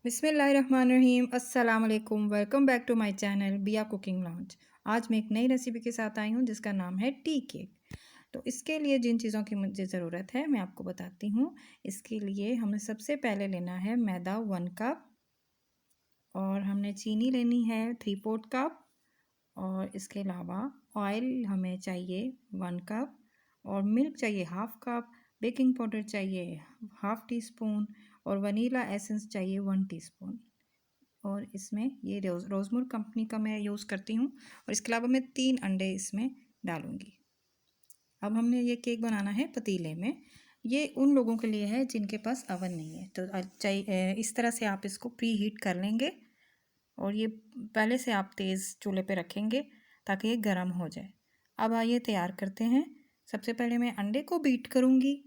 बिस्मिल्लाहिर्रहमानिर्रहीम अस्सलाम वालेकुम। Welcome back to my channel Biya cooking launch. आज मैं एक नई रेसिपी के साथ आई हूँ जिसका नाम है टी केक। तो इसके लिए जिन चीज़ों की मुझे ज़रूरत है मैं आपको बताती हूँ। इसके लिए हमें सबसे पहले लेना है मैदा 1 कप, और हमने चीनी लेनी है 3/4 कप, और इसके अलावा ऑयल हमें चाहिए 1 कप, और मिल्क चाहिए 1/2 कप, बेकिंग पाउडर चाहिए 1/2 टीस्पून, और वनीला एसेंस चाहिए 1 टीस्पून। और इसमें ये रोज़मोर कंपनी का मैं यूज़ करती हूँ, और इसके अलावा मैं 3 अंडे इसमें डालूँगी। अब हमने ये केक बनाना है पतीले में। ये उन लोगों के लिए है जिनके पास अवन नहीं है, तो चाहिए इस तरह से आप इसको प्री हीट कर लेंगे, और ये पहले से आप तेज़ चूल्हे पे रखेंगे ताकि ये गर्म हो जाए। अब आइए तैयार करते हैं। सबसे पहले मैं अंडे को बीट करूँगी।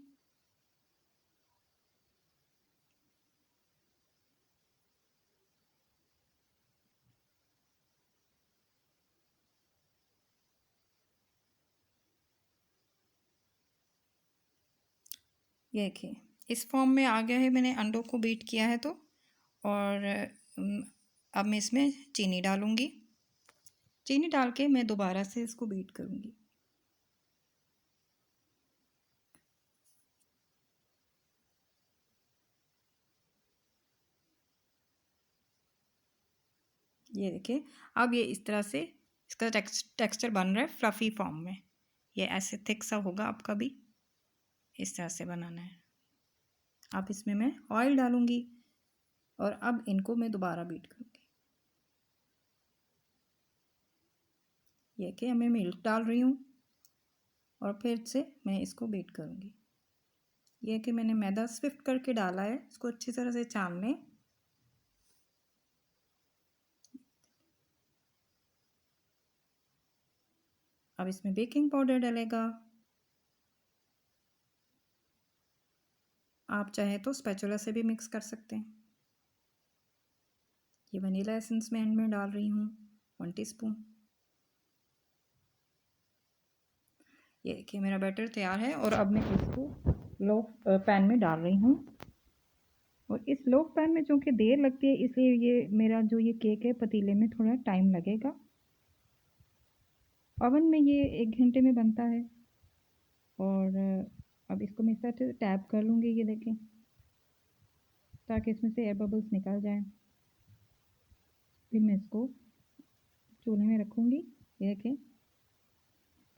ये देखिए इस फॉर्म में आ गया है, मैंने अंडों को बीट किया है तो। और अब मैं इसमें चीनी डालूँगी। चीनी डाल के मैं दोबारा से इसको बीट करूँगी। ये देखिए अब ये इस तरह से इसका टेक्सचर बन रहा है फ्लफ़ी फॉर्म में। ये ऐसे थिक सा होगा आपका भी, इस तरह से बनाना है। अब इसमें मैं ऑयल डालूँगी, और अब इनको मैं दोबारा बीट करूँगी। ये कि मैं मिल्क डाल रही हूँ, और फिर से मैं इसको बीट करूँगी। ये कि मैंने मैदा स्विफ्ट करके डाला है, इसको अच्छी तरह से छान लें। अब इसमें बेकिंग पाउडर डलेगा। आप चाहे तो स्पैचुला से भी मिक्स कर सकते हैं। ये वनीला एसेंस मैं एंड में डाल रही हूँ 1 टीस्पून। ये देखिए मेरा बैटर तैयार है, और अब मैं इसको लो पैन में डाल रही हूँ। और इस लो पैन में चूँकि देर लगती है, इसलिए ये मेरा जो ये केक है पतीले में थोड़ा टाइम लगेगा। ओवन में ये 1 घंटे में बनता है। और अब इसको मैं इस तरह से टैप कर लूँगी, ये देखें, ताकि इसमें से एयर बबल्स निकल जाएं। फिर मैं इसको चूल्हे में रखूँगी। ये देखें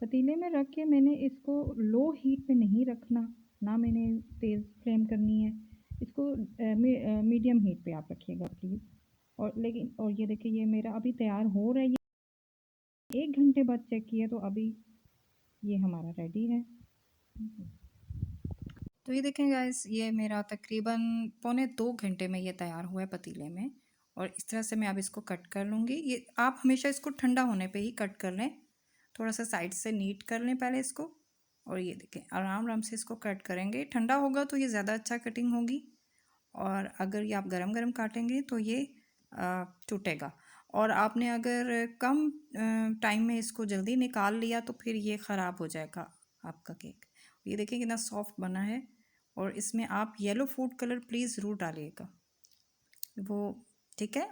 पतीले में रख के मैंने इसको लो हीट पे नहीं रखना, ना मैंने तेज़ फ्लेम करनी है इसको। मीडियम हीट पे आप रखिएगा प्लीज़। और ये देखिए ये मेरा अभी तैयार हो रहा है। ये 1 घंटे बाद चेक किया तो अभी ये हमारा रेडी है। तो ये देखें गाइस, ये मेरा तकरीबन पौने 2 घंटे में ये तैयार हुआ है पतीले में। और इस तरह से मैं अब इसको कट कर लूँगी। ये आप हमेशा इसको ठंडा होने पे ही कट कर लें, थोड़ा सा साइड से नीट कर लें पहले इसको। और ये देखें आराम आराम से इसको कट करेंगे, ठंडा होगा तो ये ज़्यादा अच्छा कटिंग होगी। और अगर ये आप गरम गरम काटेंगे तो ये टूटेगा। और आपने अगर कम टाइम में इसको जल्दी निकाल लिया तो फिर ये ख़राब हो जाएगा आपका केक। ये देखिए कितना सॉफ्ट बना है। और इसमें आप येलो फूड कलर प्लीज़ ज़रूर डालिएगा, वो ठीक है।